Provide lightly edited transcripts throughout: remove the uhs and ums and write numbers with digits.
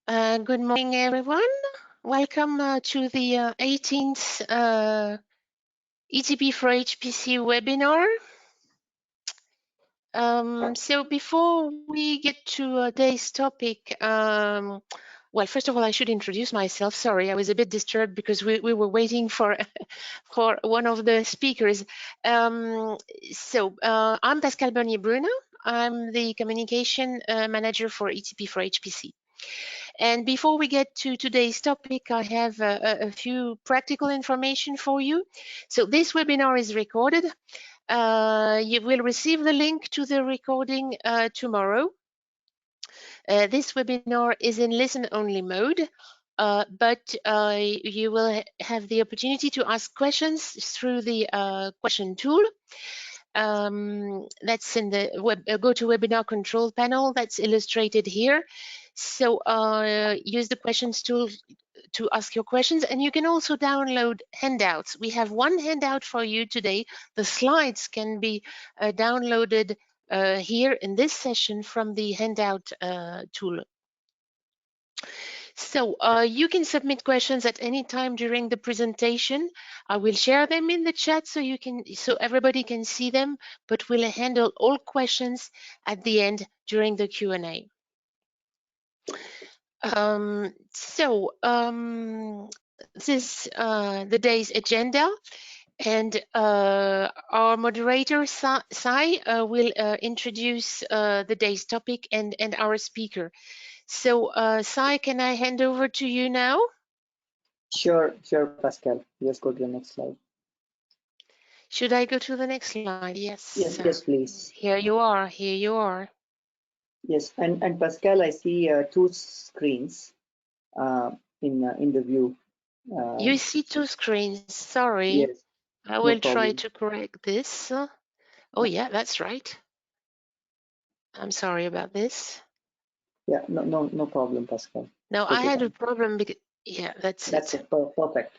Good morning, everyone. Welcome to the 18th ETP4HPC webinar. So before we get to today's topic, well, first of all, I should introduce myself. Sorry, I was a bit disturbed because we were waiting for for one of the speakers. I'm Pascal Bernier-Bruno. I'm the communication manager for ETP4HPC. And before we get to today's topic, I have a few practical information for you. So this webinar is recorded. You will receive the link to the recording tomorrow. This webinar is in listen-only mode, but you will have the opportunity to ask questions through the question tool. That's in the GoToWebinar control panel that's illustrated here. So use the questions tool to ask your questions, and you can also download handouts. We have one handout for you today. The slides can be downloaded here in this session from the handout tool. So you can submit questions at any time during the presentation. I will share them in the chat so everybody can see them, but we'll handle all questions at the end during the Q&A. This is the day's agenda, and our moderator Sai will introduce the day's topic and our speaker. So Sai, can I hand over to you now? Sure, Pascal. Let's go to the next slide. Should I go to the next slide? Yes. Yes, please. Here you are. Here you are. Yes, and Pascal, I see two screens in the view. You see two screens. Sorry. Yes. I will try to correct this. Oh yeah, that's right. I'm sorry about this. Yeah, no problem, Pascal. No, I had a problem because that's it. Perfect.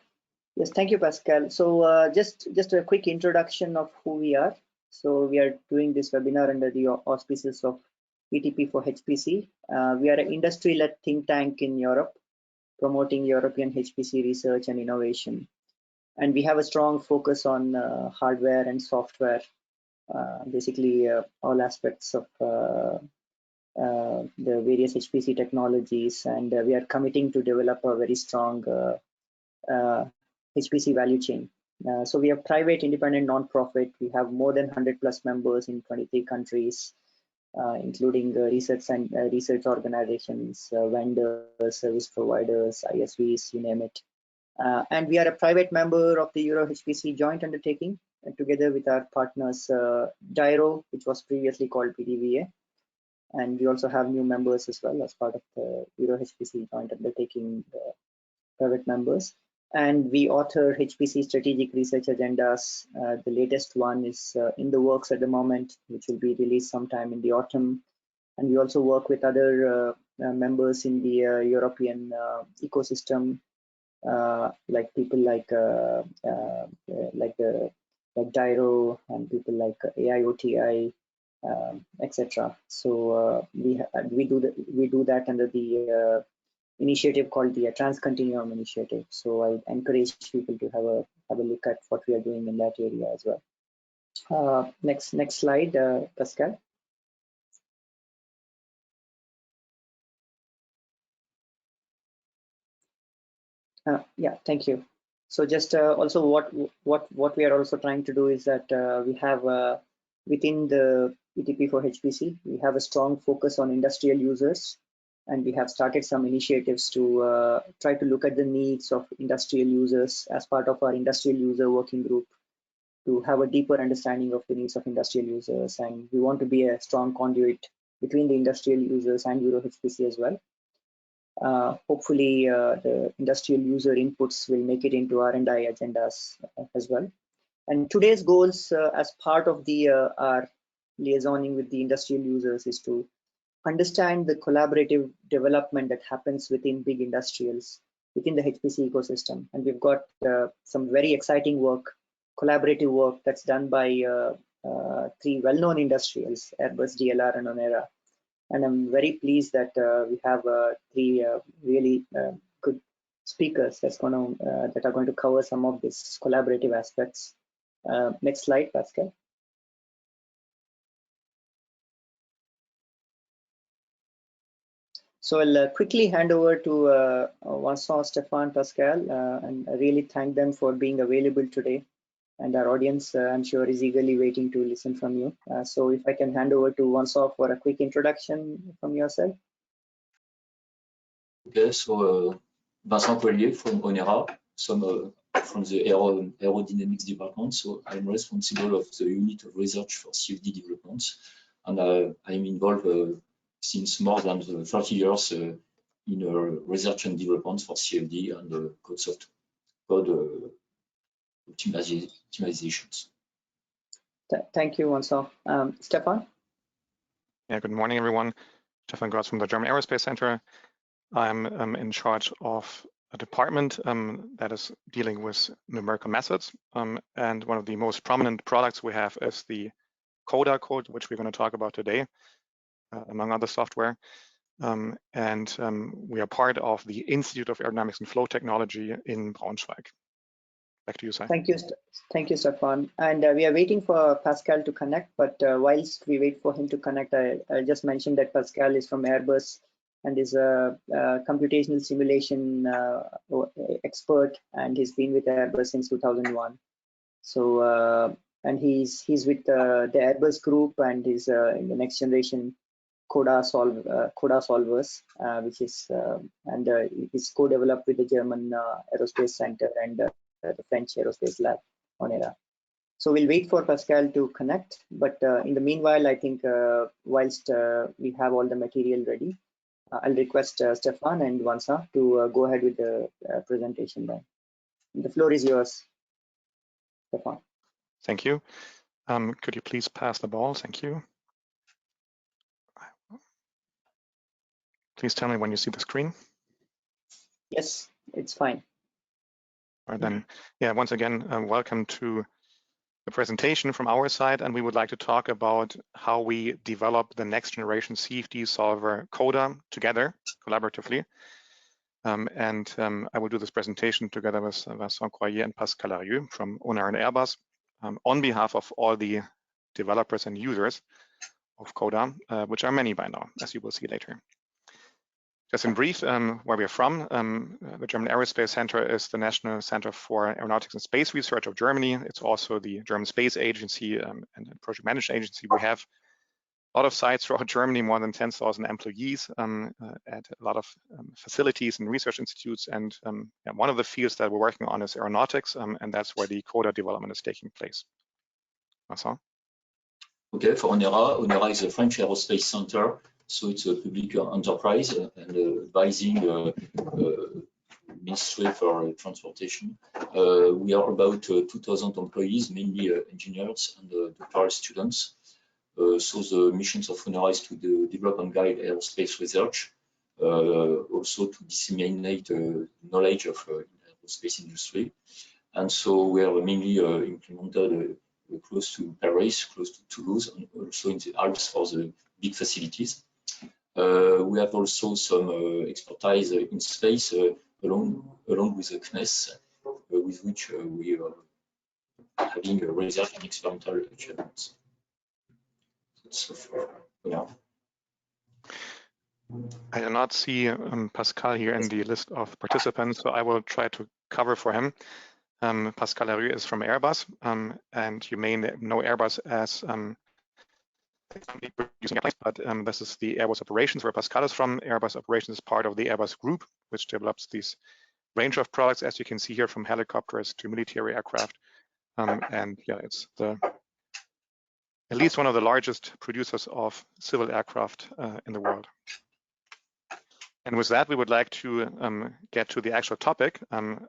Yes, thank you, Pascal. So just a quick introduction of who we are. So we are doing this webinar under the auspices of ETP4HPC. We are an industry-led think tank in Europe, promoting European HPC research and innovation. And we have a strong focus on hardware and software, basically all aspects of the various HPC technologies. And we are committing to develop a very strong HPC value chain. So we have private, independent, non-profit. We have more than 100+ members in 23 countries, including research and research organizations, vendors, service providers, ISVs, you name it. And we are a private member of the Euro HPC joint undertaking, together with our partners Gyro, which was previously called PDVA. And we also have new members as well as part of the Euro HPC joint undertaking, private members. And we author HPC strategic research agendas. The latest one is in the works at the moment, which will be released sometime in the autumn. And we also work with other members in the European ecosystem, like people like Gyro and people like AIoTI, etc. So we do that under the initiative called the Transcontinuum initiative. So I encourage people to have a look at what we are doing in that area as well. Next slide, Pascal. Yeah, thank you. So just also what we are also trying to do is that we have within the ETP4HPC, we have a strong focus on industrial users, and we have started some initiatives to try to look at the needs of industrial users as part of our industrial user working group, to have a deeper understanding of the needs of industrial users. And we want to be a strong conduit between the industrial users and Euro HPC as well. Hopefully the industrial user inputs will make it into R&I agendas as well. And today's goals as part of the our liaisoning with the industrial users is to understand the collaborative development that happens within big industrials within the HPC ecosystem. And we've got some very exciting work, collaborative work that's done by three well-known industrials, Airbus, DLR, and ONERA. And I'm very pleased that we have three really good speakers that are going to cover some of these collaborative aspects. Next slide, Pascal. So I'll quickly hand over to Vincent, Stefan, Pascal, and I really thank them for being available today. And our audience, I'm sure, is eagerly waiting to listen from you. So if I can hand over to Vincent for a quick introduction from yourself. Okay, so Vincent Collier from ONERA, from the aerodynamics department. So I'm responsible of the unit of research for CFD development, and I'm involved since more than 30 years in research and development for CFD and code optimizations. Thank you, Vincent. Stefan? Yeah, good morning, everyone. Stefan Gratz from the German Aerospace Center. I'm in charge of a department that is dealing with numerical methods. And one of the most prominent products we have is the CODA code, which we're going to talk about today, among other software. We are part of the Institute of Aerodynamics and Flow Technology in Braunschweig. Back to you, Sai. Thank you, Stefan. And we are waiting for Pascal to connect, but whilst we wait for him to connect, I just mentioned that Pascal is from Airbus and is a computational simulation expert, and he's been with Airbus since 2001. So, and he's with the Airbus group, and he's in the next generation CODA solvers, which is and is co-developed with the German Aerospace Center and the French Aerospace Lab, ONERA. So we'll wait for Pascal to connect, but in the meanwhile, I think whilst we have all the material ready, I'll request Stefan and Vincent to go ahead with the presentation then. The floor is yours, Stefan. Thank you. Could you please pass the ball? Thank you. Please tell me when you see the screen. Yes, it's fine. All right, then, yeah, once again, welcome to the presentation from our side, and we would like to talk about how we develop the next generation CFD solver CODA together, collaboratively. I will do this presentation together with Vincent Collier and Pascal Larieux from ONERA and Airbus on behalf of all the developers and users of CODA, which are many by now, as you will see later. Just in brief, where we are from, the German Aerospace Center is the National Center for Aeronautics and Space Research of Germany. It's also the German Space Agency and project management agency. We have a lot of sites throughout Germany, more than 10,000 employees at a lot of facilities and research institutes. And one of the fields that we're working on is aeronautics, and that's where the CODA development is taking place. Vincent? Okay, for ONERA is a French aerospace center. So it's a public enterprise and advising Ministry for Transportation. We are about 2,000 employees, mainly engineers and doctoral students. So the missions of ONERA is to develop and guide aerospace research, also to disseminate knowledge of aerospace industry. And so we are mainly implemented close to Paris, close to Toulouse, and also in the Alps for the big facilities. We have also some expertise in space along with the CNES, with which we are having a research and experimental achievements. So far, yeah. I do not see Pascal here in the list of participants, so I will try to cover for him. Pascal Larieux is from Airbus, and you may know Airbus as producing airplanes, but this is the Airbus operations where Pascal is from. Airbus operations is part of the Airbus group, which develops these range of products, as you can see here, from helicopters to military aircraft. And yeah, it's at least one of the largest producers of civil aircraft in the world. And with that, we would like to get to the actual topic and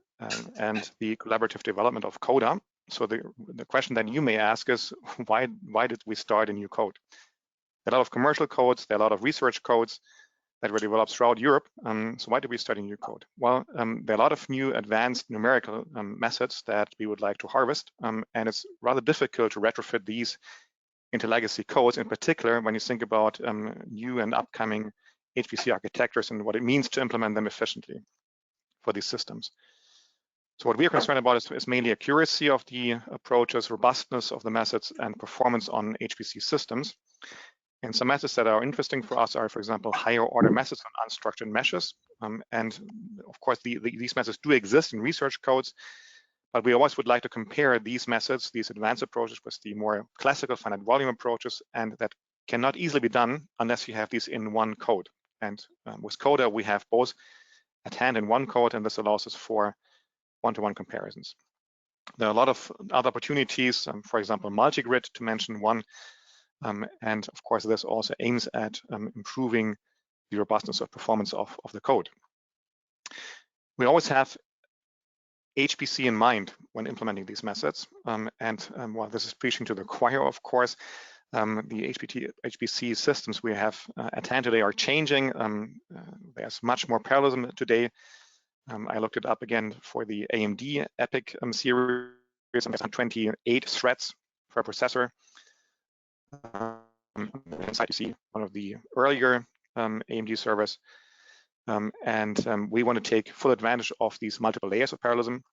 the collaborative development of CODA. So the question that you may ask is, why did we start a new code? There are a lot of commercial codes, there are a lot of research codes that were developed throughout Europe. So why did we start a new code? Well, there are a lot of new advanced numerical methods that we would like to harvest, and it's rather difficult to retrofit these into legacy codes, in particular when you think about new and upcoming HPC architectures and what it means to implement them efficiently for these systems. So what we are concerned about is mainly accuracy of the approaches, robustness of the methods, and performance on HPC systems. And some methods that are interesting for us are, for example, higher order methods on unstructured meshes. And of course, these methods do exist in research codes, but we always would like to compare these methods, these advanced approaches, with the more classical finite volume approaches, and that cannot easily be done unless you have these in one code. And with CODA, we have both at hand in one code, and this allows us for one-to-one comparisons. There are a lot of other opportunities, for example, multi-grid, to mention one. And of course, this also aims at improving the robustness of performance of the code. We always have HPC in mind when implementing these methods. While this is preaching to the choir, of course, the HPC systems we have at hand today are changing. There's much more parallelism today. I looked it up again for the AMD EPIC series. There's 28 threads per processor. Inside you see one of the earlier AMD servers. We want to take full advantage of these multiple layers of parallelism.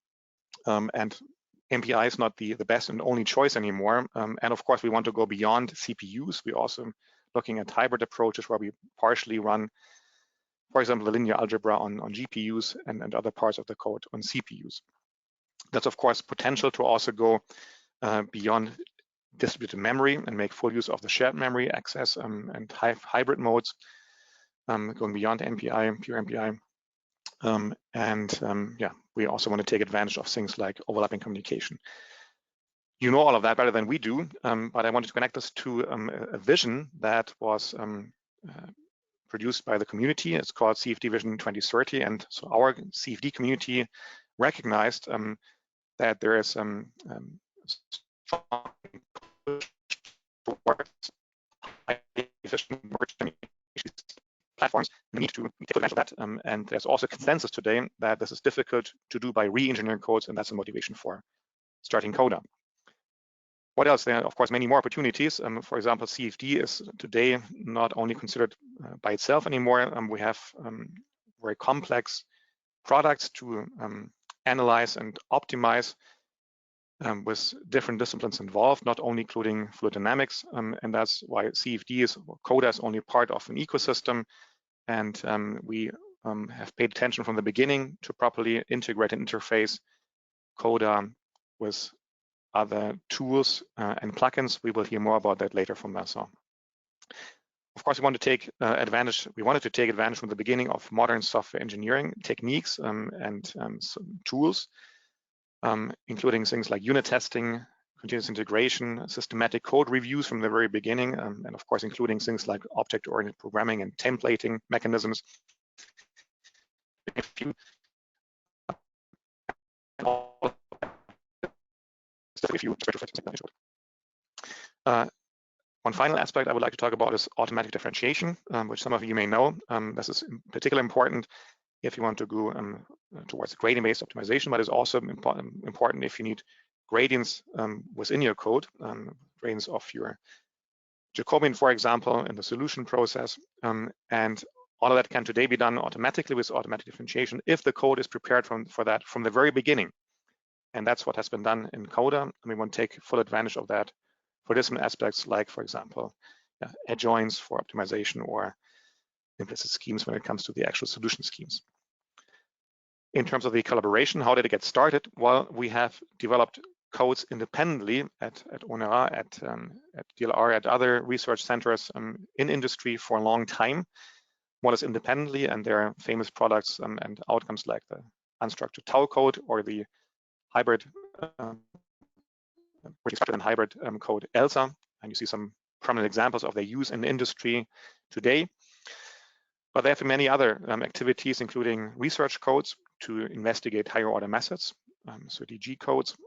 And MPI is not the best and only choice anymore. And of course, we want to go beyond CPUs. We're also looking at hybrid approaches where we partially run, for example, the linear algebra on GPUs and other parts of the code on CPUs. That's, of course, potential to also go beyond distributed memory and make full use of the shared memory access and hybrid modes, going beyond MPI, pure MPI. Yeah, we also want to take advantage of things like overlapping communication. You know all of that better than we do, but I wanted to connect this to a vision that was produced by the community. It's called Cfd Vision 2030, and so our CFD community recognized that there is strong efficient platforms need to take advantage of that. And there's also consensus today that this is difficult to do by re-engineering codes, and that's a motivation for starting CODA. What else? There are, of course, many more opportunities. For example, CFD is today not only considered by itself anymore. We have very complex products to analyze and optimize with different disciplines involved, not only including fluid dynamics. And that's why CFD is, CODA is only part of an ecosystem. And we have paid attention from the beginning to properly integrate and interface CODA with other tools and plugins. We will hear more about that later from Vincent. Of course, we want to take advantage. We wanted to take advantage from the beginning of modern software engineering techniques and tools, including things like unit testing, continuous integration, systematic code reviews from the very beginning, and of course, including things like object-oriented programming and templating mechanisms. One final aspect I would like to talk about is automatic differentiation, which some of you may know. This is particularly important if you want to go towards gradient-based optimization, but it's also important if you need gradients within your code, gradients of your Jacobian, for example, in the solution process. And all of that can today be done automatically with automatic differentiation if the code is prepared for that from the very beginning. And that's what has been done in CODA. And we want to take full advantage of that for different aspects, like, for example, adjoints for optimization or implicit schemes when it comes to the actual solution schemes. In terms of the collaboration, how did it get started? Well, we have developed codes independently at ONERA, at DLR, at other research centers in industry for a long time, more or less independently, and there are famous products and outcomes like the unstructured tau code or the hybrid hybrid code ELSA, and you see some prominent examples of their use in the industry today. But there have been many other activities, including research codes to investigate higher order methods, so DG codes.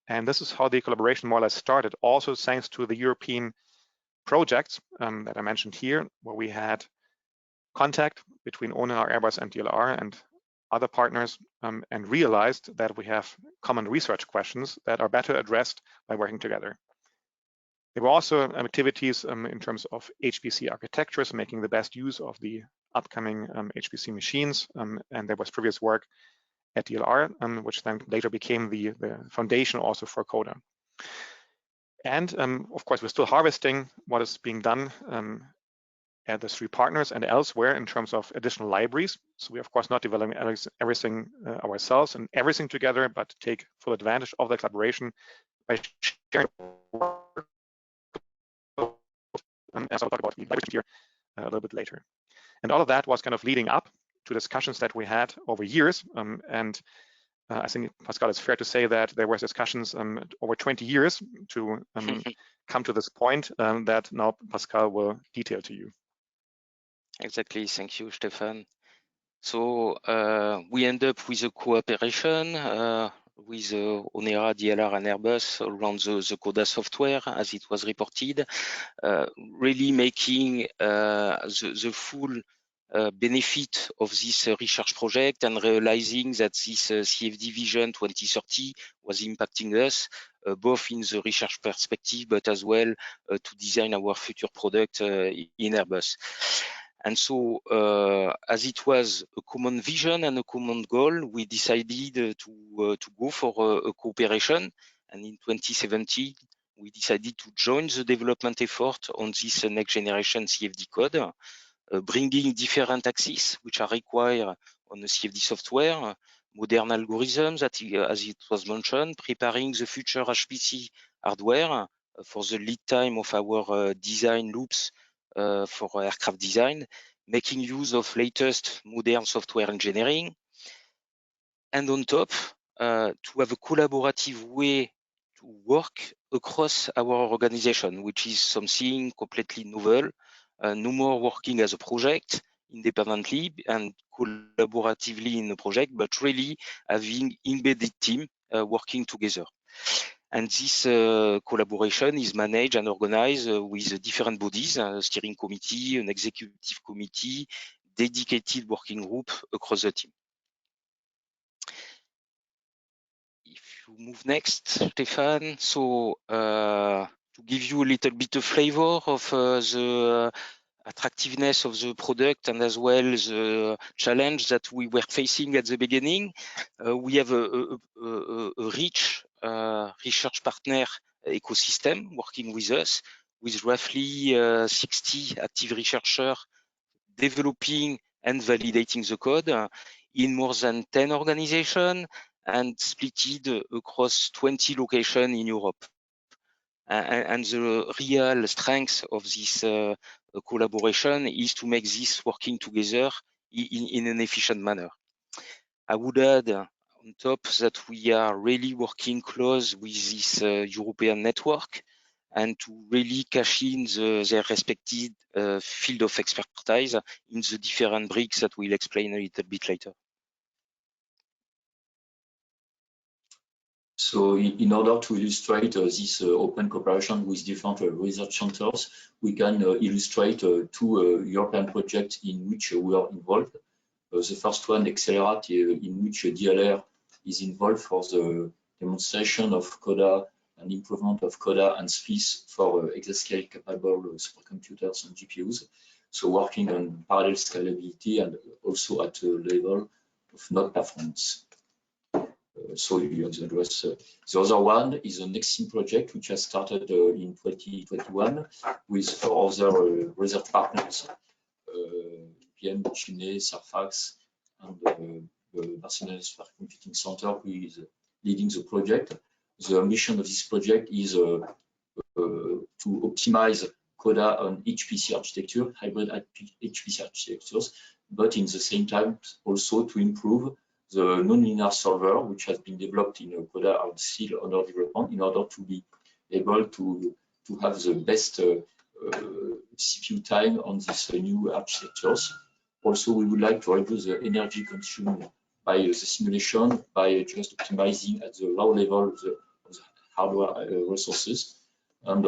And this is how the collaboration more or less started, also thanks to the European projects that I mentioned here, where we had contact between ONERA, Airbus, and DLR and other partners, and realized that we have common research questions that are better addressed by working together. There were also activities in terms of HPC architectures, making the best use of the upcoming HPC machines, and there was previous work at DLR, which then later became the foundation also for CODA. And of course, we're still harvesting what is being done at the 3 partners and elsewhere in terms of additional libraries. So we, of course, not developing everything ourselves and everything together, but take full advantage of the collaboration by sharing work. As I'll talk about the library here a little bit later. And all of that was kind of leading up to discussions that we had over years. I think, Pascal, it's fair to say that there were discussions over 20 years to come to this point that now Pascal will detail to you. Exactly. Thank you, Stefan. So we end up with a cooperation with ONERA, DLR, and Airbus around the CODA software, as it was reported, really making the full benefit of this research project and realizing that this CFD Vision 2030 was impacting us, both in the research perspective, but as well to design our future product in Airbus. And so, as it was a common vision and a common goal, we decided to go for a cooperation. And in 2017, we decided to join the development effort on this next generation CFD code, bringing different axes which are required on the CFD software, modern algorithms, as it was mentioned, preparing the future HPC hardware for the lead time of our design loops for aircraft design, making use of latest modern software engineering, and on top, to have a collaborative way to work across our organization, which is something completely novel. No more working as a project independently and collaboratively in a project, but really having embedded team working together. And this collaboration is managed and organized with different bodies, a steering committee, an executive committee, dedicated working group across the team. If you move next, Stefan, so to give you a little bit of flavor of the attractiveness of the product and as well the challenge that we were facing at the beginning, we have a rich research partner ecosystem working with us, with roughly 60 active researchers developing and validating the code in more than 10 organizations and split across 20 locations in Europe. And the real strength of this collaboration is to make this working together in an efficient manner. I would add on top that we are really working close with this European network and to really cash in their respective field of expertise in the different bricks that we'll explain a little bit later. So in order to illustrate this open cooperation with different research centers, we can illustrate 2 European projects in which we are involved. The first one, Accelerate, in which DLR is involved for the demonstration of CODA and improvement of CODA and space for exascale capable supercomputers and GPUs. So working on parallel scalability and also at a level of node performance. So you have the address. The other one is a Nexim project, which has started in 2021 with 4 other research partners, PM, Chine, Sarfax, and the Barcelona Supercomputing Center, who is leading the project. The mission of this project is to optimize CODA on HPC architecture, hybrid HPC architectures, but in the same time also to improve the nonlinear solver, which has been developed in CODA and still under development, in order to be able to have the best CPU time on these new architectures. Also, we would like to reduce the energy consumed by the simulation by just optimizing at the low level of the hardware resources. And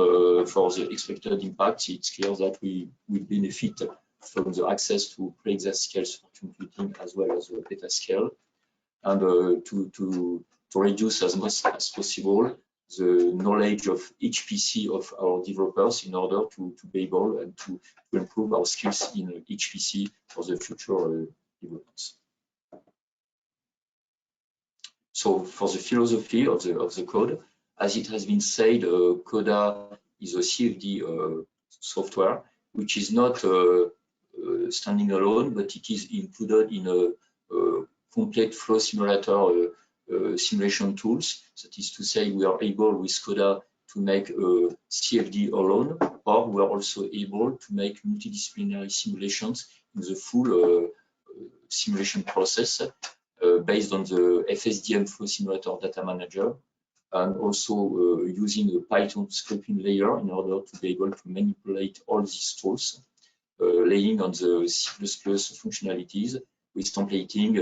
for the expected impact, it's clear that we will benefit from the access to pre-exascale supercomputing as well as petascale, and to reduce as much as possible the knowledge of HPC of our developers in order to be able and to improve our skills in HPC for the future developments. So for the philosophy of the code, as it has been said, CODA is a CFD software, which is not standing alone, but it is included in a complete flow simulator simulation tools. That is to say, we are able with CODA to make a CFD alone, or we are also able to make multidisciplinary simulations in the full simulation process based on the FSDM Flow Simulator Data Manager, and also using a Python scripting layer in order to be able to manipulate all these tools, laying on the C++ functionalities with templating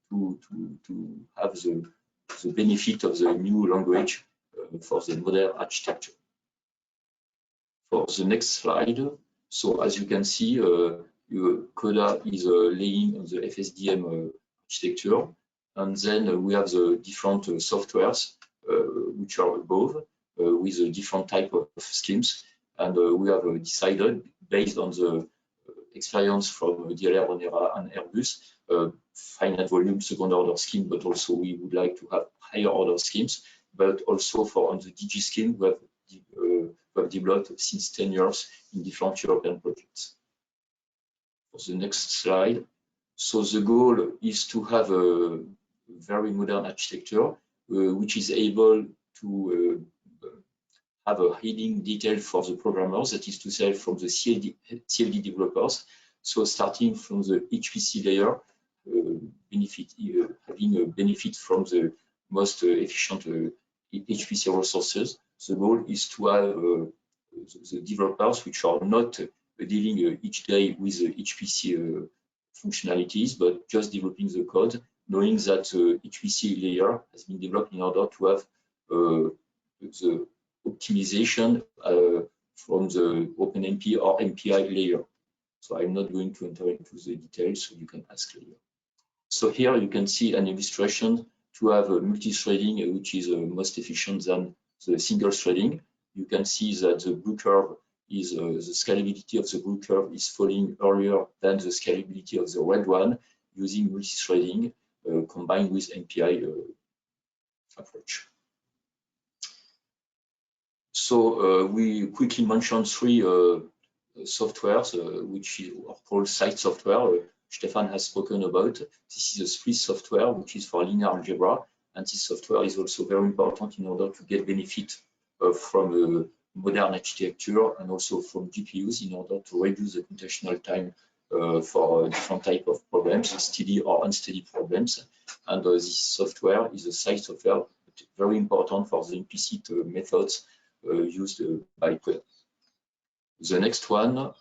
to have the benefit of the new language for the modern architecture. For the next slide, so as you can see, CODA is laying on the FSDM architecture, and then we have the different softwares which are above with a different type of schemes, and we have decided based on the experience from DLR, ONERA, and Airbus, finite volume second order scheme, but also we would like to have higher order schemes, but also for on the DG scheme we have developed since 10 years in different European projects. For the next slide, so the goal is to have a very modern architecture which is able to have a hidden detail for the programmers, that is to say from the CFD developers. So starting from the HPC layer, having a benefit from the most efficient HPC resources. The goal is to have the developers which are not dealing each day with HPC functionalities, but just developing the code, knowing that the HPC layer has been developed in order to have the optimization from the OpenMP or MPI layer. So I'm not going to enter into the details, so you can ask later. So here you can see an illustration to have a multi-threading, which is most efficient than the single threading. You can see that the blue curve is the scalability of the blue curve is falling earlier than the scalability of the red one using multi-threading combined with MPI approach. So we quickly mentioned three softwares which are called site software. Stefan has spoken about. This is a Swiss software which is for linear algebra, and this software is also very important in order to get benefit from modern architecture and also from GPUs in order to reduce the computational time for different type of problems, steady or unsteady problems. And this software is a site software very important for the implicit methods used by CODA. The next one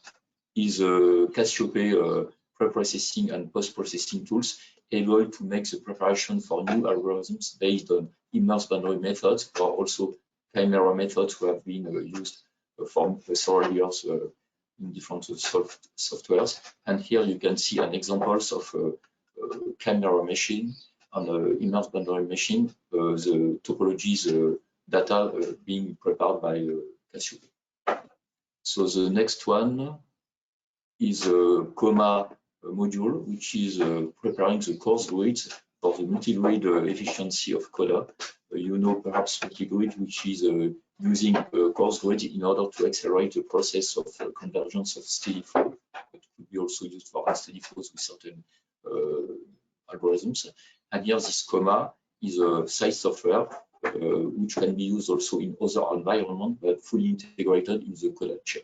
is Cassiope pre-processing and post-processing tools able to make the preparation for new algorithms based on immerse boundary methods or also chimera methods who have been used for several years in different softwares. And here you can see an examples of chimera machine and immerse boundary machine, the topologies data being prepared by Cassiope. So the next one is a COMA module, which is preparing the coarse grids for the multi-grid efficiency of CODA. You know perhaps multi-grid, which is using coarse grids in order to accelerate the process of convergence of steady flow. It could be also used for unsteady flows with certain algorithms. And here this COMA is a site software which can be used also in other environments, but fully integrated in the CODA chain.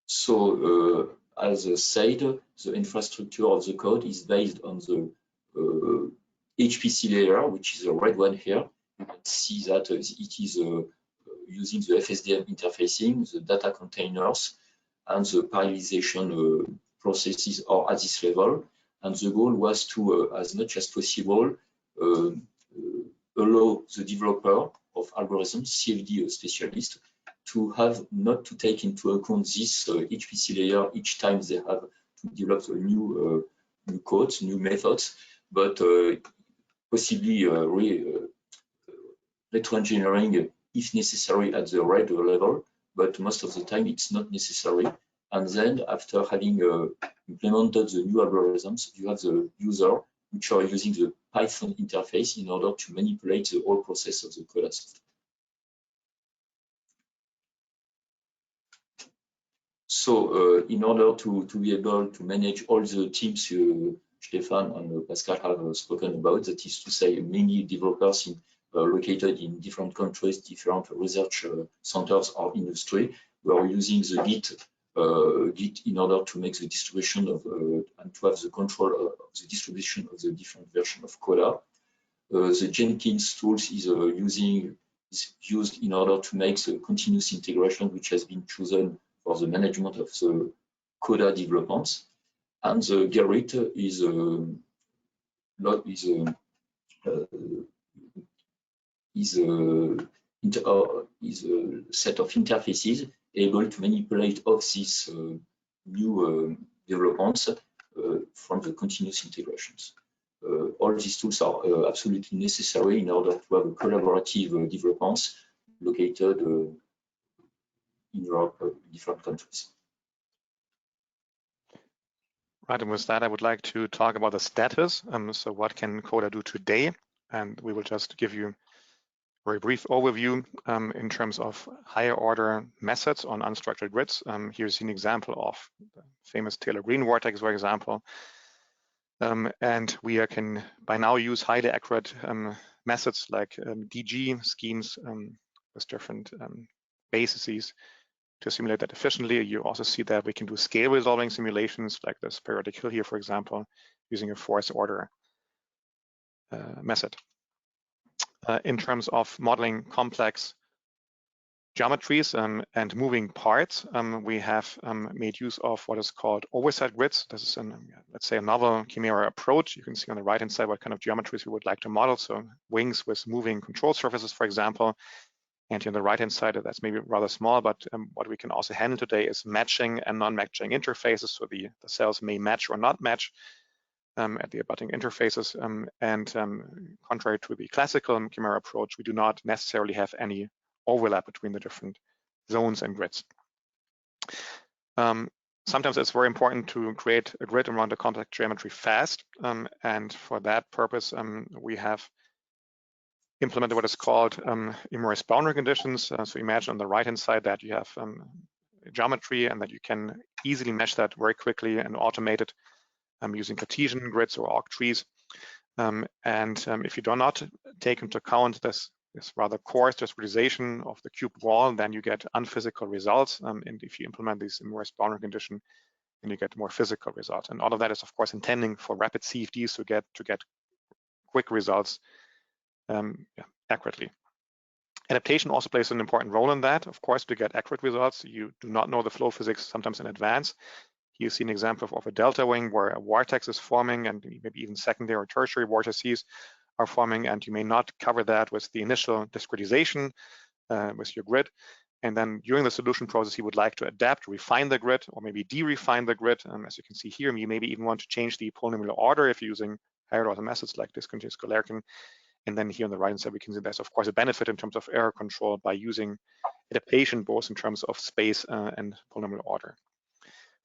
So, as I said, the infrastructure of the code is based on the HPC layer, which is the red one here. You can see that it is using the FSDM interfacing, the data containers, and the parallelization processes are at this level. And the goal was to, as much as possible, allow the developer of algorithms, CFD specialist, to have not to take into account this HPC layer each time they have to develop a new codes, new methods, but possibly retroengineering if necessary at the radar level, but most of the time it's not necessary. And then after having implemented the new algorithms, you have the user which are using the Python interface in order to manipulate the whole process of the CODA software. So in order to be able to manage all the teams Stefan and Pascal have spoken about, that is to say many developers located in different countries, different research centers or industry, we are using the Git in order to make the distribution of and to have the control of the distribution of the different version of CODA. The Jenkins tools is used in order to make the continuous integration, which has been chosen for the management of the CODA developments. And the Gerrit is a set of interfaces able to manipulate all these new developments from the continuous integrations. All these tools are absolutely necessary in order to have a collaborative developments located in Europe, different countries. Right, and with that, I would like to talk about the status. So what can CODA do today? And we will just give you a very brief overview in terms of higher order methods on unstructured grids. Here's an example of the famous Taylor-Green vortex, for example. And we can by now use highly accurate methods like DG schemes with different bases to simulate that efficiently. You also see that we can do scale resolving simulations like this periodic hill here, for example, using a force order method. In terms of modeling complex geometries and moving parts, we have made use of what is called oversight grids. This is, let's say, a novel Chimera approach. You can see on the right-hand side what kind of geometries we would like to model. So wings with moving control surfaces, for example. And on the right-hand side, that's maybe rather small, but what we can also handle today is matching and non-matching interfaces. So the cells may match or not match at the abutting interfaces. Contrary to the classical Chimera approach, we do not necessarily have any overlap between the different zones and grids. Sometimes it's very important to create a grid around a complex geometry fast. And for that purpose, we have implemented what is called immerse boundary conditions. So imagine on the right-hand side that you have geometry and that you can easily mesh that very quickly and automate it using Cartesian grids or arc trees. If you do not take into account this rather coarse discretization of the cube wall, then you get unphysical results. And if you implement this immerse boundary condition, then you get more physical results. And all of that is, of course, intending for rapid CFDs to get quick results accurately. Adaptation also plays an important role in that. Of course, to get accurate results, you do not know the flow physics sometimes in advance. Here you see an example of a delta wing where a vortex is forming and maybe even secondary or tertiary vortices are forming, and you may not cover that with the initial discretization with your grid. And then during the solution process, you would like to adapt, refine the grid, or maybe de-refine the grid. As you can see here, you maybe even want to change the polynomial order if you're using higher order methods like discontinuous Galerkin. And then here on the right-hand side, we can see there's, of course, a benefit in terms of error control by using adaptation, both in terms of space and polynomial order.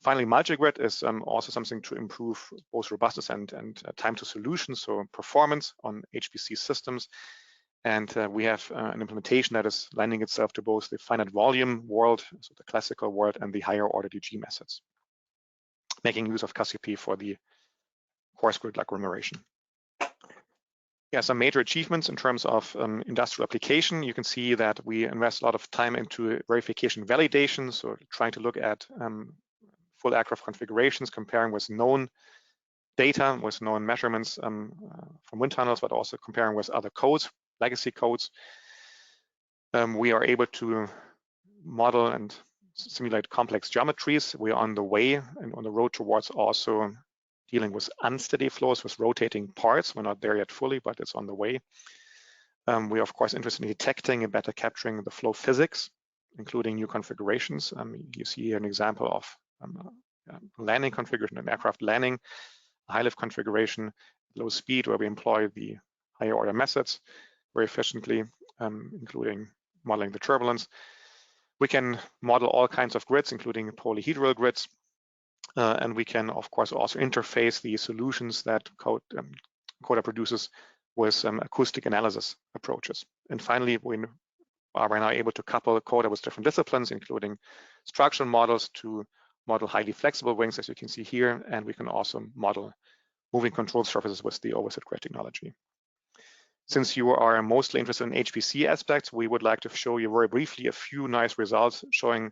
Finally, multi-grid is also something to improve both robustness and time to solution, so performance on HPC systems. And we have an implementation that is lending itself to both the finite volume world, so the classical world, and the higher order DG methods, making use of CASIP for the coarse grid agglomeration. Yeah, some major achievements in terms of industrial application. You can see that we invest a lot of time into verification validation, so trying to look at full aircraft configurations, comparing with known data, with known measurements from wind tunnels, but also comparing with other codes, legacy codes. We are able to model and simulate complex geometries. We are on the way and on the road towards also dealing with unsteady flows with rotating parts. We're not there yet fully, but it's on the way. We are, of course, interested in detecting and better capturing the flow physics, including new configurations. You see here an example of landing configuration, an aircraft landing, a high lift configuration, low speed, where we employ the higher order methods very efficiently. including modeling the turbulence. We can model all kinds of grids, including polyhedral grids. And we can, of course, also interface the solutions that CODA produces with acoustic analysis approaches. And finally, we are now able to couple CODA with different disciplines, including structural models to model highly flexible wings, as you can see here. And we can also model moving control surfaces with the Oversight Grid technology. Since you are mostly interested in HPC aspects, we would like to show you very briefly a few nice results showing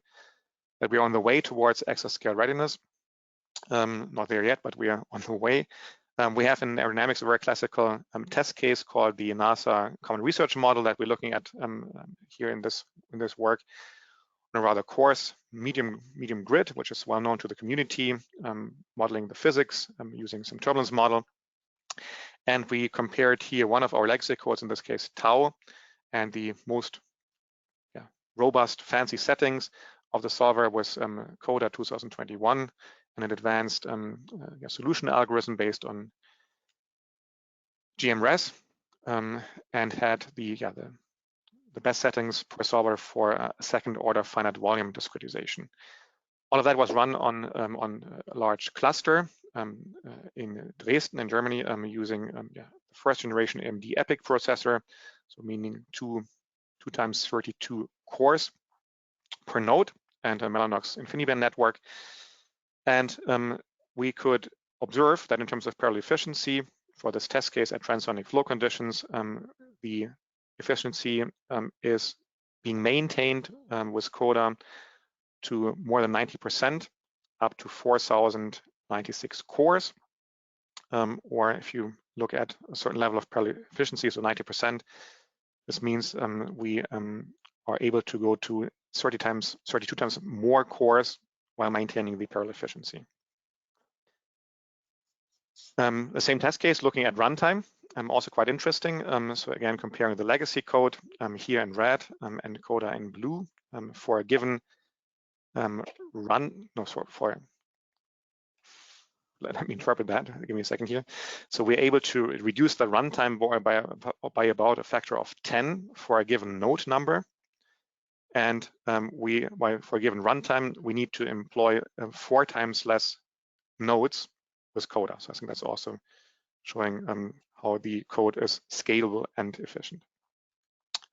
that we are on the way towards exascale readiness. Not there yet, but we are on the way. We have in aerodynamics a very classical test case called the NASA Common Research Model that we're looking at here in this work on a rather coarse medium grid, which is well known to the community, modeling the physics using some turbulence model. And we compared here one of our legacy codes, in this case tau, and the most robust fancy settings of the solver was CODA 2021, and an advanced solution algorithm based on GMRES, and had the best settings per solver for a second order finite volume discretization. All of that was run on a large cluster in Dresden, in Germany, using the first generation AMD EPIC processor, so meaning two times 32 cores per node, and a Mellanox InfiniBand network. And we could observe that in terms of parallel efficiency for this test case at transonic flow conditions, the efficiency is being maintained with CODA to more than 90%, up to 4,096 cores. Or if you look at a certain level of parallel efficiency, so 90%, this means we are able to go to 32 times more cores while maintaining the parallel efficiency. The same test case looking at runtime, also quite interesting. So again, comparing the legacy code here in red and CODA in blue for a given let me interpret that. Give me a second here. So we're able to reduce the runtime by about a factor of 10 for a given node number. And for a given runtime, we need to employ 4 times less nodes with CODA. So I think that's also showing how the code is scalable and efficient.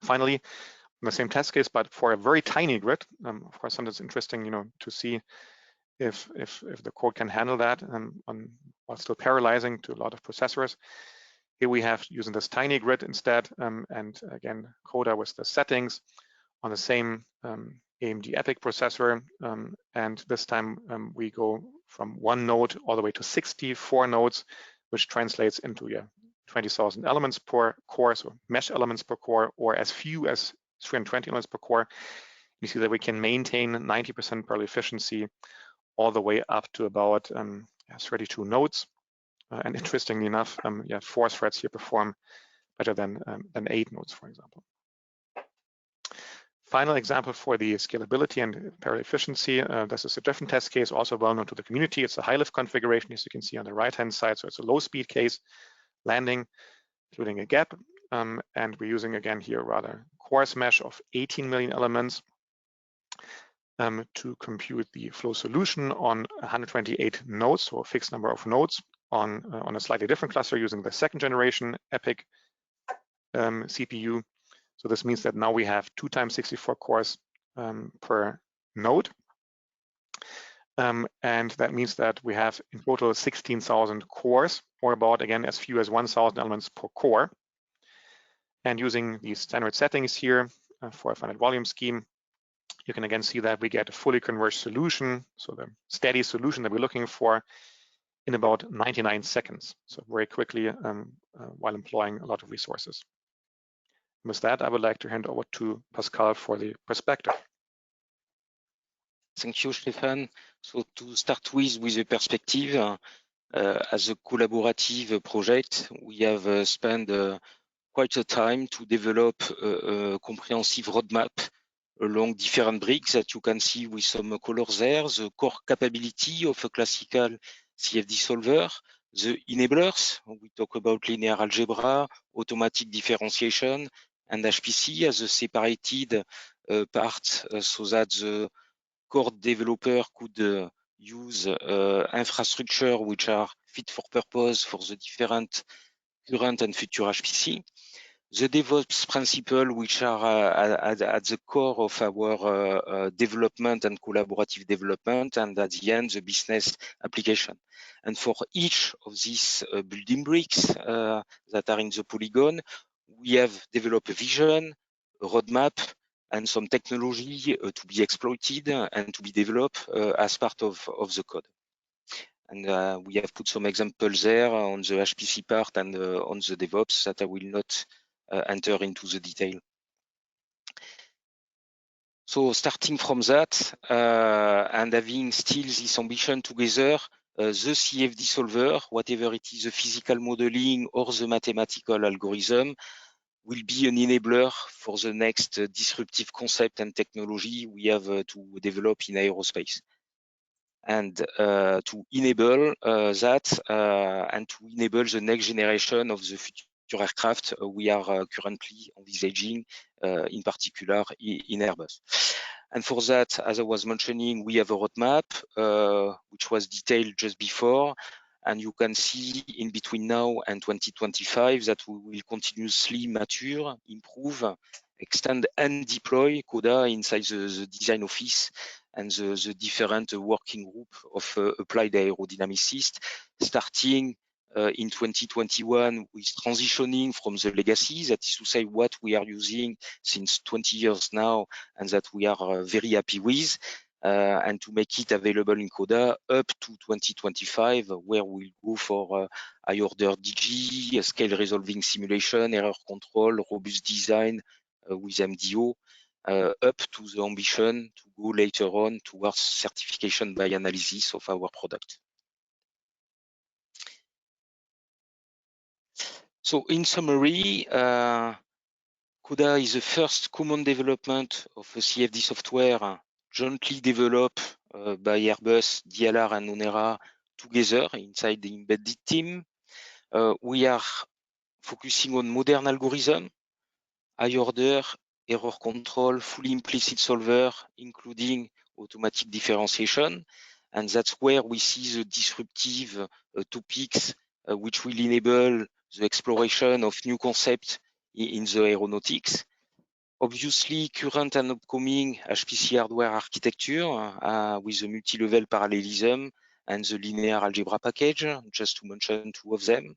Finally, in the same test case, but for a very tiny grid, of course, sometimes it's interesting, to see if the code can handle that while still parallelizing to a lot of processors. Here we have using this tiny grid instead, and again, CODA with the settings on the same AMD EPIC processor, and this time we go from 1 node all the way to 64 nodes, which translates into 20,000 elements per core, so mesh elements per core, or as few as 320 elements per core. You see that we can maintain 90% parallel efficiency all the way up to about 32 nodes. And interestingly enough, 4 threads here perform better than 8 nodes, for example. Final example for the scalability and parallel efficiency. This is a different test case, also well known to the community. It's a high lift configuration, as you can see on the right-hand side. So it's a low speed case, landing, including a gap. And we're using, again, here rather coarse mesh of 18 million elements to compute the flow solution on 128 nodes, so a fixed number of nodes on a slightly different cluster using the second generation EPIC CPU. So this means that now we have 2 times 64 cores per node. And that means that we have in total 16,000 cores, or about, again, as few as 1,000 elements per core. And using these standard settings here for a finite volume scheme, you can again see that we get a fully converged solution, so the steady solution that we're looking for, in about 99 seconds. So very quickly while employing a lot of resources. With that, I would like to hand over to Pascal for the perspective. Thank you, Stefan. So to start with the perspective, as a collaborative project, we have spent quite a time to develop a comprehensive roadmap along different bricks that you can see with some colors there, the core capability of a classical CFD solver, the enablers, we talk about linear algebra, automatic differentiation, and HPC as a separated part, so that the core developer could use infrastructure which are fit for purpose for the different current and future HPC. The DevOps principles which are at the core of our development and collaborative development, and at the end, the business application. And for each of these building bricks that are in the polygon, we have developed a vision, a roadmap, and some technology to be exploited and to be developed as part of the code. And we have put some examples there on the HPC part and on the DevOps that I will not enter into the detail. So starting from that and having still this ambition together, the CFD solver, whatever it is, the physical modeling or the mathematical algorithm, will be an enabler for the next disruptive concept and technology we have to develop in aerospace. And to enable that and to enable the next generation of the future aircraft we are currently envisaging, in particular in Airbus. And for that, as I was mentioning, we have a roadmap which was detailed just before, and you can see in between now and 2025 that we will continuously mature, improve, extend and deploy CODA inside the design office and the different working group of applied aerodynamicists, starting in 2021 with transitioning from the legacy, that is to say what we are using since 20 years now and that we are very happy with, and to make it available in CODA up to 2025, where we'll go for high order DG, scale resolving simulation, error control, robust design with MDO, up to the ambition to go later on towards certification by analysis of our product. So in summary, CODA is the first common development of a CFD software jointly developed by Airbus, DLR and ONERA together inside the embedded team. We are focusing on modern algorithm, high order, error control, fully implicit solver, including automatic differentiation. And that's where we see the disruptive topics which will enable the exploration of new concepts in the aeronautics. Obviously, current and upcoming HPC hardware architecture with the multi-level parallelism and the linear algebra package, just to mention two of them.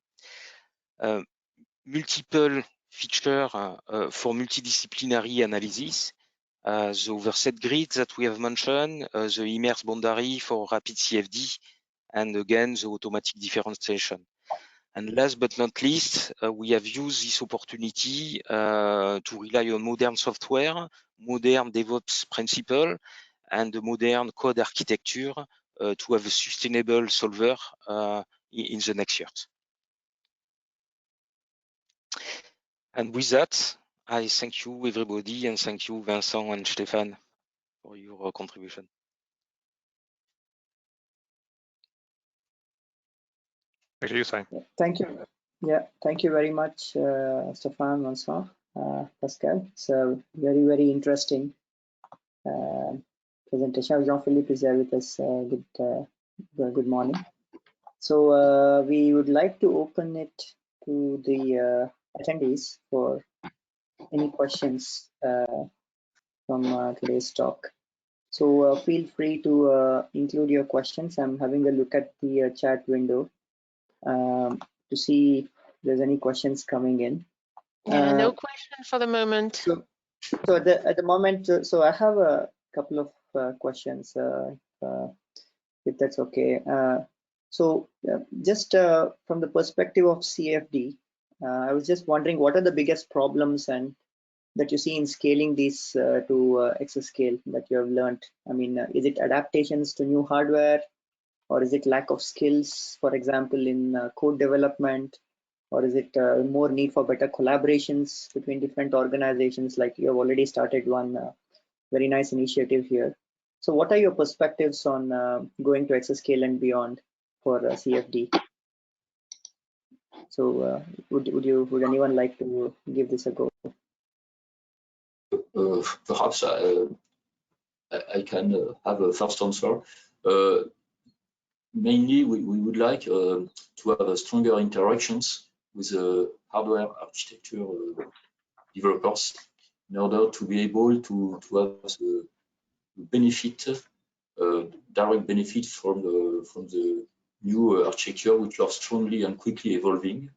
Multiple features for multidisciplinary analysis, the Oversight Grids that we have mentioned, the immerse boundary for rapid CFD, and again, the automatic differentiation. And last but not least, we have used this opportunity to rely on modern software, modern DevOps principle, and the modern code architecture to have a sustainable solver in the next years. And with that, I thank you everybody, and thank you Vincent and Stefan for your contribution. Back to you, Sai. Thank you. Yeah, thank you very much, Stefan, Vincent, Pascal. It's a very, very interesting presentation. Jean-Philippe is there with us. Good morning. So we would like to open it to the attendees for any questions from today's talk. So feel free to include your questions. I'm having a look at the chat window to see if there's any questions coming in. No question for the moment. So at the moment, so I have a couple of questions, if that's okay. So just from the perspective of CFD, I was just wondering what are the biggest problems and that you see in scaling these to exascale that you have learned? I mean, is it adaptations to new hardware, or is it lack of skills, for example, in code development, or is it more need for better collaborations between different organizations? Like you have already started one very nice initiative here. So what are your perspectives on going to exascale and beyond for CFD? So would anyone like to give this a go? perhaps I can have a first answer. Mainly, we would like to have stronger interactions with hardware architecture developers in order to be able to have the benefit, direct benefit from the new architecture, which are strongly and quickly evolving.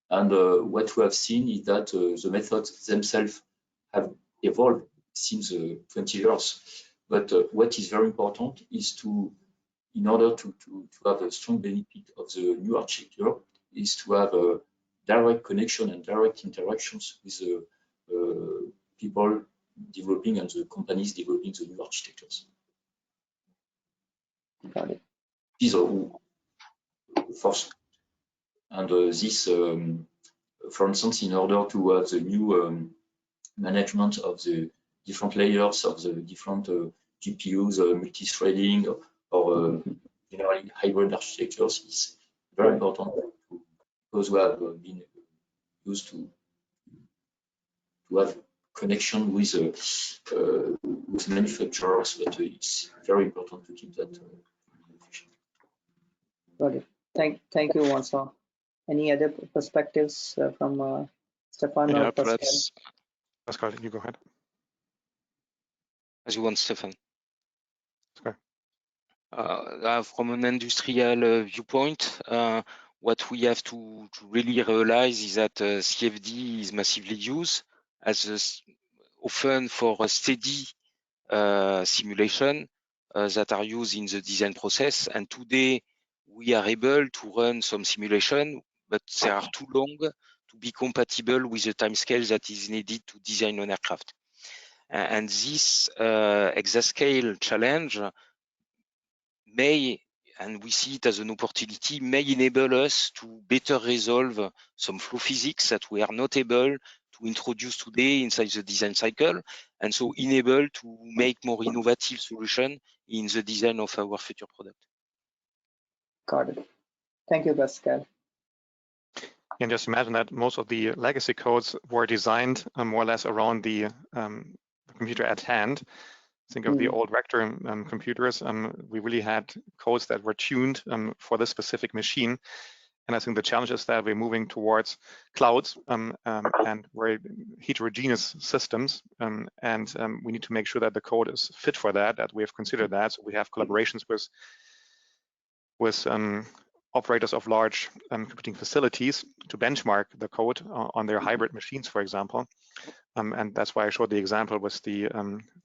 And what we have seen is that the methods themselves have evolved since 20 years. But what is very important is to, in order to have a strong benefit of the new architecture, is to have a direct connection and direct interactions with the people developing and the companies developing the new architectures. Got it. These are first. And this, for instance, in order to have the new management of the different layers of the different GPUs, multi-threading, or generally hybrid architectures, is very important because we have been used to have connection with manufacturers, but it's very important to keep that efficient. Got it. Thank you, Vincent. Any other perspectives from Stefan or Pascal? Pascal, you go ahead. As you want, Stefan. Okay. From an industrial viewpoint, what we have to really realize is that CFD is massively used as often for a steady simulation that are used in the design process. And today we are able to run some simulation, but they are too long to be compatible with the timescale that is needed to design an aircraft. And this exascale challenge may, and we see it as an opportunity, may enable us to better resolve some flow physics that we are not able to introduce today inside the design cycle, and so enable to make more innovative solution in the design of our future product. Got it. Thank you, Pascal. And just imagine that most of the legacy codes were designed more or less around the computer at hand. Think of the old vector computers. We really had codes that were tuned for this specific machine. And I think the challenge is that we're moving towards clouds and very heterogeneous systems. And we need to make sure that the code is fit for that, that we have considered that. So we have collaborations with operators of large computing facilities to benchmark the code on their hybrid machines, for example. And that's why I showed the example with the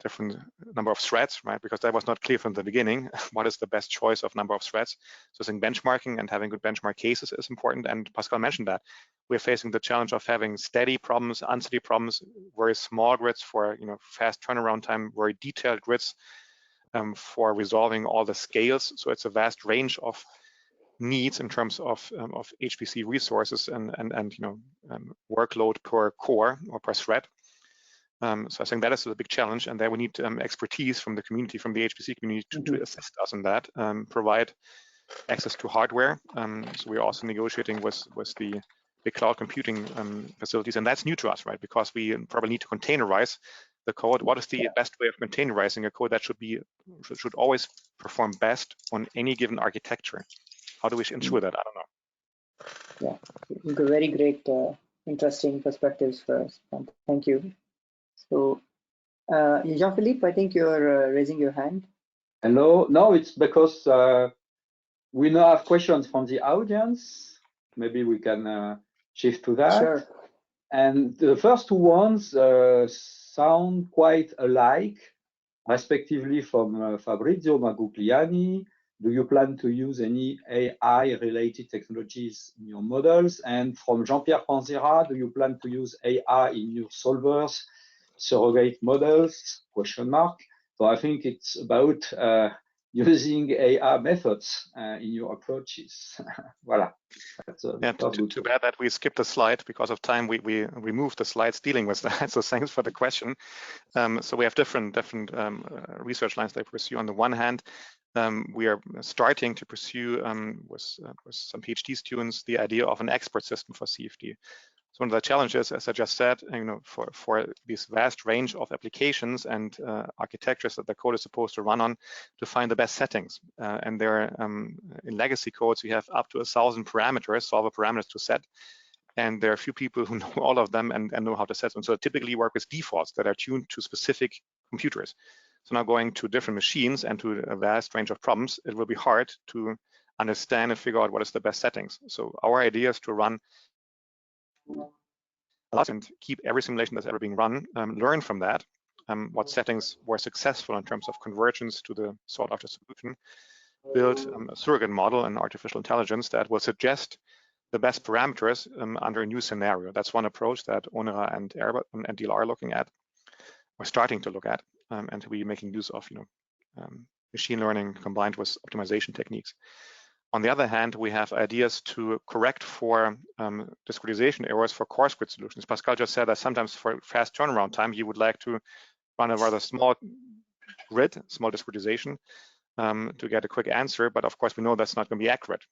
different number of threads, right? Because that was not clear from the beginning. What is the best choice of number of threads? So I think benchmarking and having good benchmark cases is important. And Pascal mentioned that we're facing the challenge of having steady problems, unsteady problems, very small grids for fast turnaround time, very detailed grids for resolving all the scales. So it's a vast range of needs in terms of HPC resources and workload per core or per thread. So I think that is a big challenge, and there we need expertise from the community, from the HPC community to assist us in that, provide access to hardware. So we're also negotiating with the big cloud computing facilities, and that's new to us, right? Because we probably need to containerize the code. What is the best way of containerizing a code that should always perform best on any given architecture? How do we ensure that? I don't know. Yeah, very great, interesting perspectives for us. Thank you. So, Jean-Philippe, I think you're raising your hand. Hello. No, it's because we now have questions from the audience. Maybe we can shift to that. Sure. And the first two ones sound quite alike, respectively from Fabrizio Magugliani. Do you plan to use any AI-related technologies in your models? And from Jean-Pierre Panzera, do you plan to use AI in your solvers, surrogate models? Question mark. So I think it's about using AI methods in your approaches. Voilà. Too bad that we skipped a slide because of time. We removed the slides dealing with that. So thanks for the question. So we have different research lines that we pursue. On the one hand, we are starting to pursue with some PhD students the idea of an expert system for CFD. So one of the challenges, as I just said, for this vast range of applications and architectures that the code is supposed to run on, to find the best settings. And there, in legacy codes, we have up to 1,000 parameters, solver parameters to set. And there are a few people who know all of them and know how to set them. So I typically work with defaults that are tuned to specific computers. So now going to different machines and to a vast range of problems, it will be hard to understand and figure out what is the best settings. So our idea is to run and keep every simulation that's ever being run, learn from that, what settings were successful in terms of convergence to the sought after solution, build a surrogate model and artificial intelligence that will suggest the best parameters under a new scenario. That's one approach that ONERA and Airbus and DLR are looking at, or starting to look at, and to be making use of machine learning combined with optimization techniques. On the other hand, we have ideas to correct for discretization errors for coarse grid solutions. Pascal just said that sometimes for fast turnaround time, you would like to run a rather small grid, small discretization, to get a quick answer. But of course, we know that's not going to be accurate.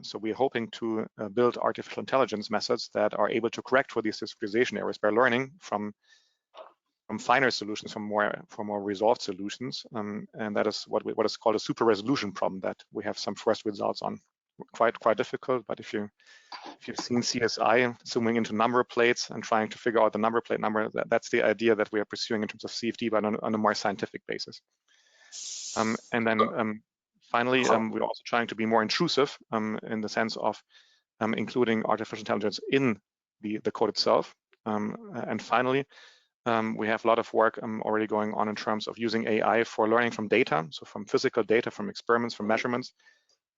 So we're hoping to build artificial intelligence methods that are able to correct for these discretization errors by learning from finer solutions, from more resolved solutions, and that is what is called a super resolution problem that we have some first results on. Quite difficult, but if you've seen CSI zooming into number plates and trying to figure out the number plate number, that's the idea that we are pursuing in terms of CFD, but on a more scientific basis. And then finally, we're also trying to be more intrusive in the sense of including artificial intelligence in the code itself. And finally, we have a lot of work already going on in terms of using AI for learning from data, so from physical data, from experiments, from measurements,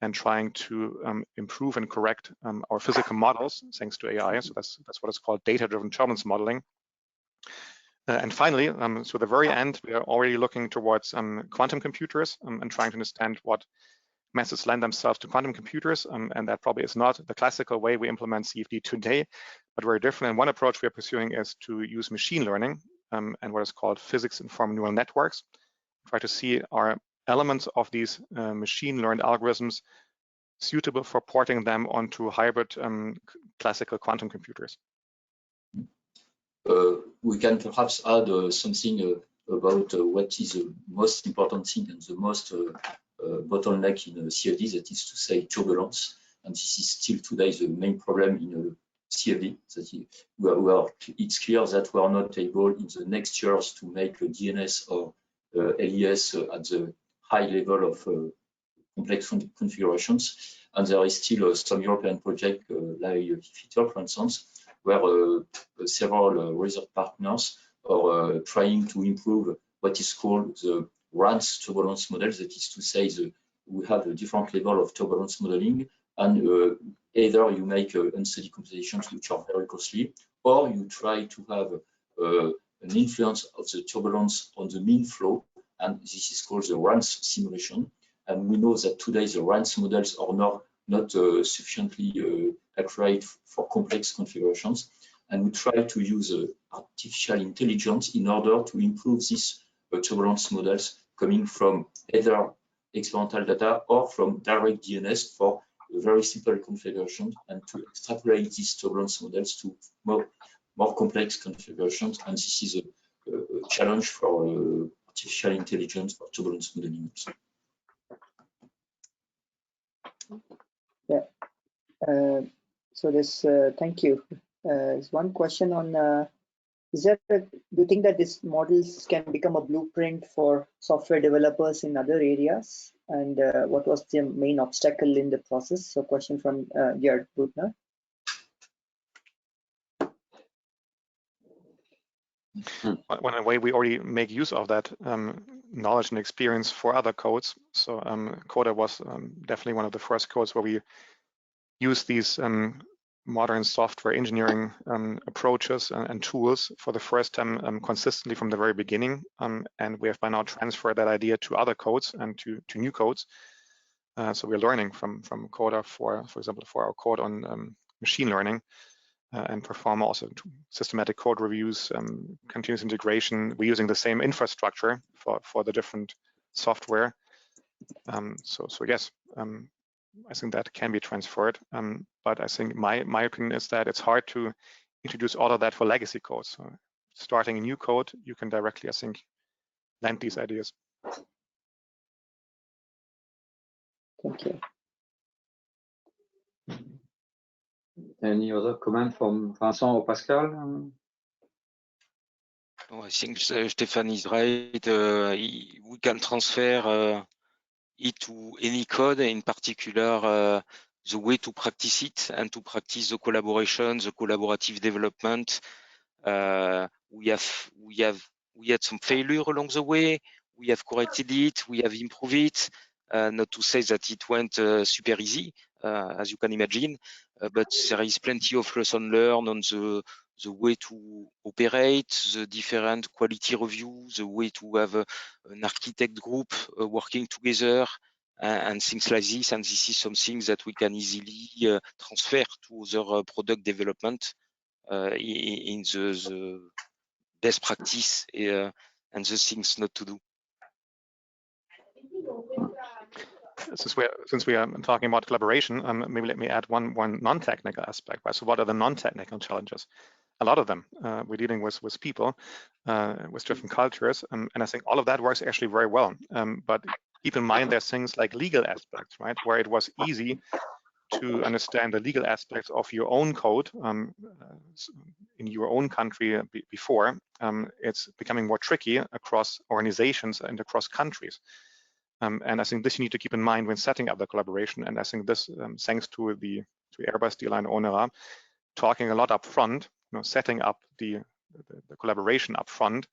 and trying to improve and correct our physical models thanks to AI. So that's what is called data-driven turbulence modeling. And finally, so the very end, we are already looking towards quantum computers and trying to understand what methods lend themselves to quantum computers, and that probably is not the classical way we implement CFD today, but very different. And one approach we are pursuing is to use machine learning and what is called physics-informed neural networks, try to see are elements of these machine-learned algorithms suitable for porting them onto hybrid classical quantum computers. We can perhaps add something about what is the most important thing and the most bottleneck in CFD, that is to say turbulence. And this is still today the main problem in CFD. That it's clear that we are not able in the next years to make a DNS or LES at the high level of complex configurations. And there is still some European project like FITER, for instance, where several research partners are trying to improve what is called the RANS turbulence model. That is to say, we have a different level of turbulence modeling, and either you make unsteady computations which are very costly, or you try to have an influence of the turbulence on the mean flow, and this is called the RANS simulation. And we know that today the RANS models are not sufficiently accurate for complex configurations, and we try to use artificial intelligence in order to improve these turbulence models coming from either experimental data or from direct DNS for a very simple configuration, and to extrapolate these turbulence models to more complex configurations. And this is a challenge for artificial intelligence for turbulence modeling. Yeah. So this, thank you. There's one question on, do you think that these models can become a blueprint for software developers in other areas? And what was the main obstacle in the process? So question from Gerd Butner. One way we already make use of that knowledge and experience for other codes. So CODA was definitely one of the first codes where we use these modern software engineering approaches and tools for the first time consistently from the very beginning. And we have by now transferred that idea to other codes and to new codes. So we're learning from CODA, for example, for our code on machine learning, and perform also systematic code reviews, continuous integration. We're using the same infrastructure for the different software. So yes, I think that can be transferred. But I think my opinion is that it's hard to introduce all of that for legacy code. So starting a new code, you can directly, I think, land these ideas. Thank you. Any other comment from Vincent or Pascal? No, I think Stefan is right. We can transfer it to any code, in particular the way to practice it and to practice the collaboration, the collaborative development. We had some failure along the way. We have corrected it. We have improved it. Not to say that it went super easy, as you can imagine, but there is plenty of lesson learned on the way to operate, the different quality review, the way to have an architect group working together, and things like this. And this is something that we can easily transfer to other product development in the best practice and the things not to do. Since we are talking about collaboration, maybe let me add one non-technical aspect. Right? So what are the non-technical challenges? A lot of them we're dealing with people, with different cultures, and I think all of that works actually very well. But keep in mind there's things like legal aspects, right? Where it was easy to understand the legal aspects of your own code in your own country before. It's becoming more tricky across organizations and across countries. And I think this you need to keep in mind when setting up the collaboration. And I think this, thanks to Airbus, DLR, and ONERA, talking a lot up front, setting up the collaboration up front,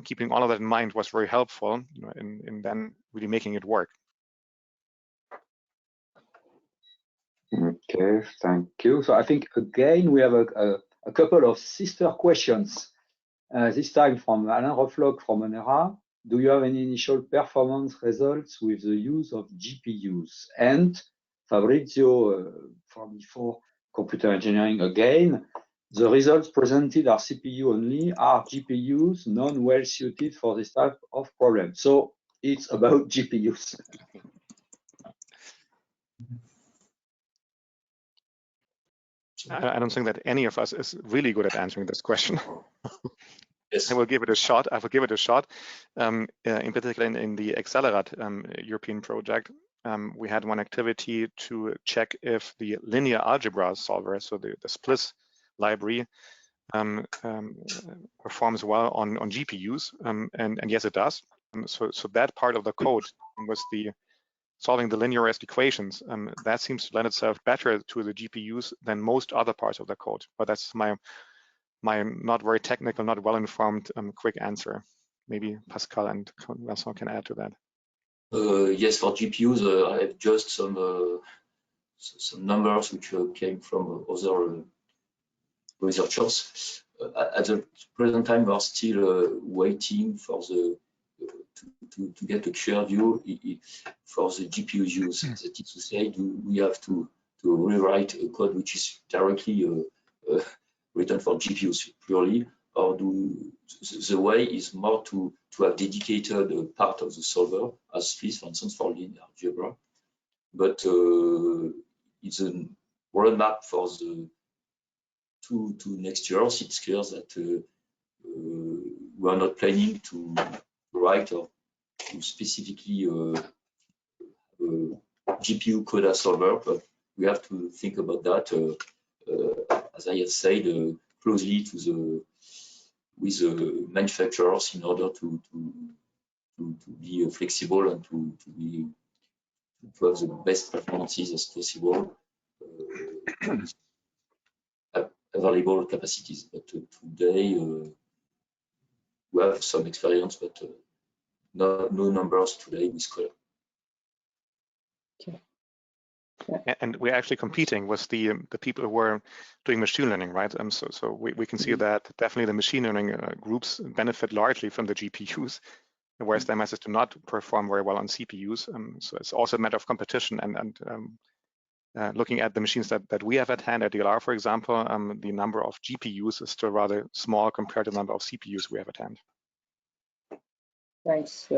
keeping all of that in mind was very helpful in then really making it work. Okay, thank you. So I think again we have a couple of sister questions. This time from Alain Refloc from ONERA. Do you have any initial performance results with the use of GPUs? And Fabrizio from before computer engineering again. The results presented are CPU only. Are GPUs non-well suited for this type of problem? So it's about GPUs. I don't think that any of us is really good at answering this question. Yes. I will give it a shot. In particular, in the Accelerate European project, we had one activity to check if the linear algebra solver, so the SPLIS library, performs well on GPUs, and yes, it does. So that part of the code was the solving the linearized equations. That seems to lend itself better to the GPUs than most other parts of the code. But that's my not very technical, not well-informed, quick answer. Maybe Pascal and Vincent can add to that. Yes, for GPUs, I have just some numbers which came from other researchers. At the present time, we are still waiting for to get a clear view for the GPU use. That is to say, we have to rewrite a code which is directly written for GPUs purely, or the way is more to have dedicated part of the solver as SPLIS, for instance, for linear algebra. But it's a roadmap for the two next years. It's clear that we are not planning to write or to specifically GPU CODA solver, but we have to think about that, as I have said, closely with the manufacturers in order to be flexible and to have the best performances as possible, available capacities. But today we have some experience, but no numbers today with CODA. Okay. And we're actually competing with the people who are doing machine learning, right? So we can see that definitely the machine learning groups benefit largely from the GPUs, whereas they manage to not perform very well on CPUs. So it's also a matter of competition and looking at the machines that we have at hand at DLR, for example, the number of GPUs is still rather small compared to the number of CPUs we have at hand. Thanks,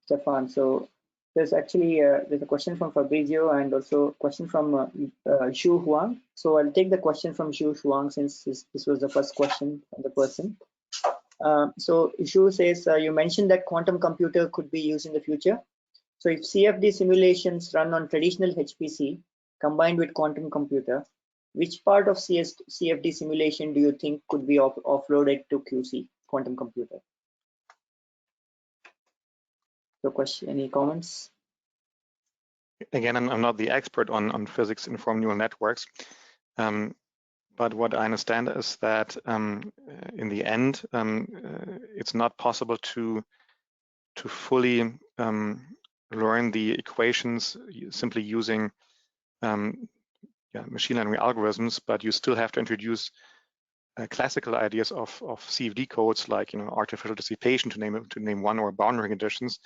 Stefan. So There's actually there's a question from Fabrizio and also a question from Xu Huang. So I'll take the question from Xu Huang since this was the first question from the person. So Xu says, you mentioned that quantum computer could be used in the future. So if CFD simulations run on traditional HPC combined with quantum computer, which part of CFD simulation do you think could be offloaded to QC, quantum computer? So question, any comments? Again, I'm not the expert on physics-informed neural networks, but what I understand is that in the end, it's not possible to fully learn the equations simply using machine learning algorithms, but you still have to introduce classical ideas of CFD codes, like artificial dissipation, to name one, or boundary conditions.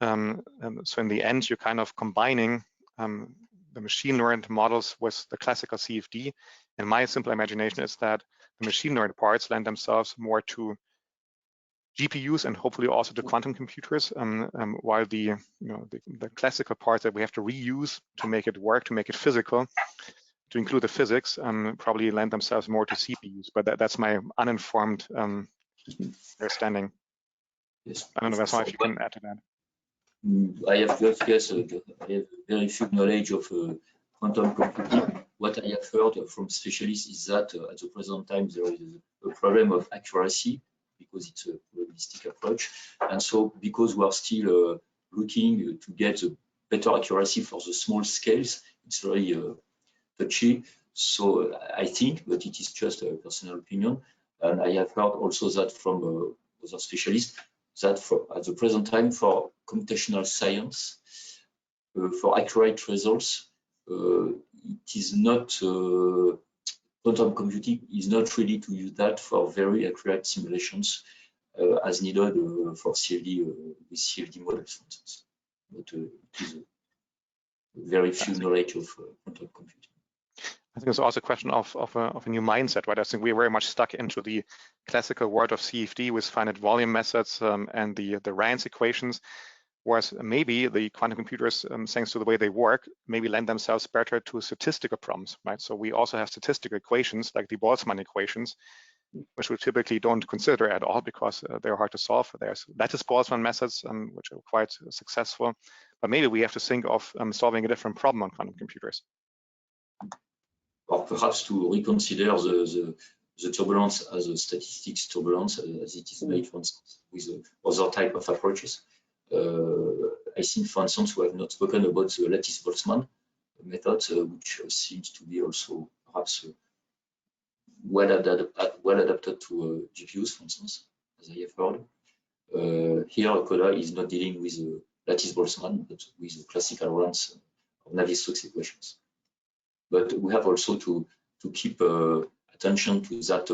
So in the end, you're kind of combining the machine learned models with the classical CFD. And my simple imagination is that the machine learned parts lend themselves more to GPUs and hopefully also to quantum computers, while the classical parts that we have to reuse to make it work, to make it physical, to include the physics, probably lend themselves more to CPUs. But that's my uninformed understanding. Yes. I don't know, Vincent, if you can add to that. I have just, yes, I have very few knowledge of quantum computing. What I have heard from specialists is that at the present time there is a problem of accuracy because it's a probabilistic approach, and so because we are still looking to get a better accuracy for the small scales, it's very touchy. So I think, but it is just a personal opinion, and I have heard also that from other specialists, that at the present time for computational science, for accurate results, it is not, quantum computing is not ready to use that for very accurate simulations as needed for CFD, with CFD models, for instance. But it is very few knowledge of quantum computing. I think it's also a question of a new mindset, right? I think we're very much stuck into the classical world of CFD with finite volume methods and the RANS equations, whereas maybe the quantum computers, thanks to the way they work, maybe lend themselves better to statistical problems, right? So we also have statistical equations like the Boltzmann equations, which we typically don't consider at all because they're hard to solve. There's lattice Boltzmann methods, which are quite successful, but maybe we have to think of solving a different problem on quantum computers. Or perhaps to reconsider the turbulence as a statistics turbulence, as it is made, for instance, with other type of approaches. I think, for instance, we have not spoken about the lattice Boltzmann method, which seems to be also perhaps well adapted to GPUs, for instance, as I have heard. Here, CODA is not dealing with lattice Boltzmann, but with classical runs of Navier-Stokes equations. But we have also to keep attention to that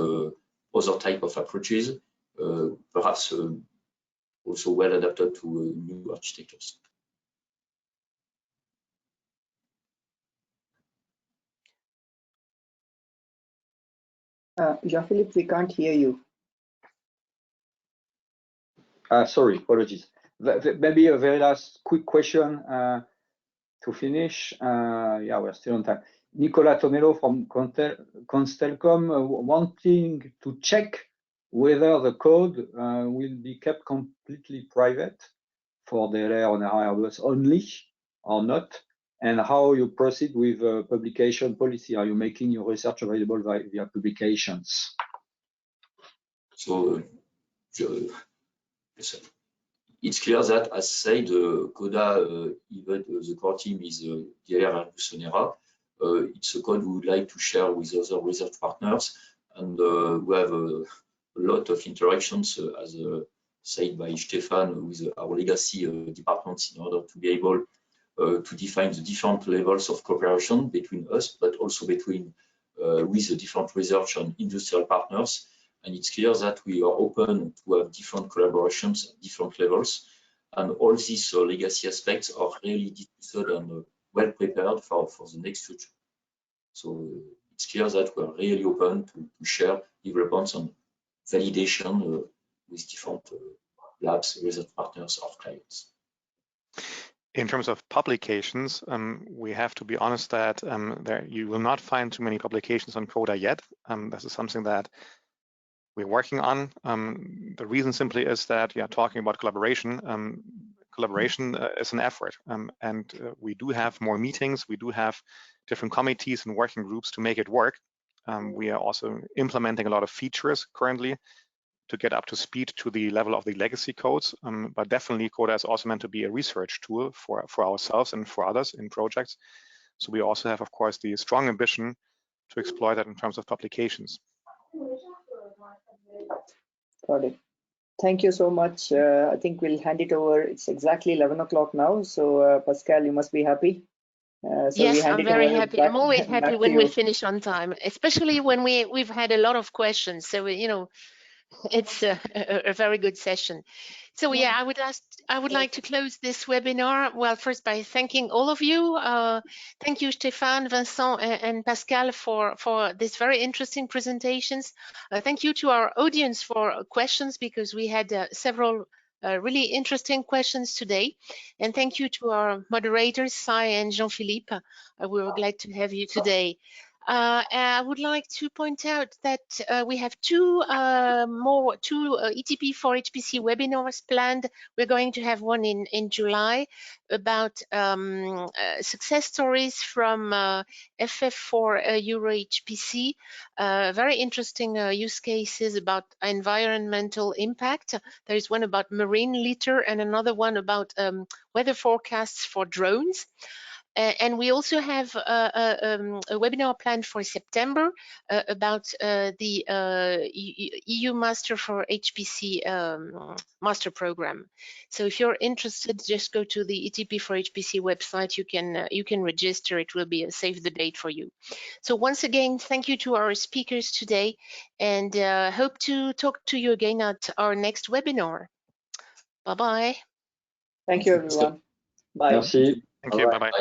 other type of approaches, perhaps also well adapted to new architectures. Jean-Philippe, we can't hear you. Sorry, apologies. Maybe a very last quick question to finish. Yeah, we're still on time. Nicolas Tonello from Constelcom wanting to check whether the code will be kept completely private for DLR on Airbus only or not, and how you proceed with publication policy. Are you making your research available via publications? So it's clear that, as said, CODA, even the core team is DLR and ONERA. It's a code we would like to share with other research partners, and we have a lot of interactions, as said by Stefan, with our legacy departments in order to be able to define the different levels of cooperation between us, but also between with the different research and industrial partners. And it's clear that we are open to have different collaborations at different levels, and all these legacy aspects are really discussed and well prepared for the next future. So it's clear that we are really open to share developments and validation with different labs, research partners, or clients. In terms of publications, we have to be honest that you will not find too many publications on CODA yet. This is something that we're working on. The reason simply is that, talking about collaboration, collaboration is an effort, and we do have more meetings. We do have different committees and working groups to make it work. We are also implementing a lot of features currently to get up to speed to the level of the legacy codes. But definitely CODA is also meant to be a research tool for ourselves and for others in projects. So we also have, of course, the strong ambition to exploit that in terms of publications. Got it. Thank you so much. I think we'll hand it over. It's exactly 11 o'clock now. So Pascal, you must be happy. Yes, I'm very happy. I'm always happy when we finish on time, especially when we've had a lot of questions. So, it's a very good session. So yeah, I would like to close this webinar. Well, first by thanking all of you. Thank you, Stéphane, Vincent, and Pascal for this very interesting presentations. Thank you to our audience for questions, because we had several really interesting questions today. And thank you to our moderators, Sai and Jean-Philippe. We were glad to have you today. I would like to point out that we have two ETP4HPC webinars planned. We're going to have one in July about success stories from FF4 Euro HPC, very interesting use cases about environmental impact. There is one about marine litter and another one about weather forecasts for drones. And we also have a webinar planned for September about the EU Master for HPC master program. So if you're interested, just go to the ETP4HPC website. You can register. It will be a save the date for you. So once again, thank you to our speakers today, and hope to talk to you again at our next webinar. Bye-bye. Thank you, everyone. Bye. Merci. Thank you. Bye-bye.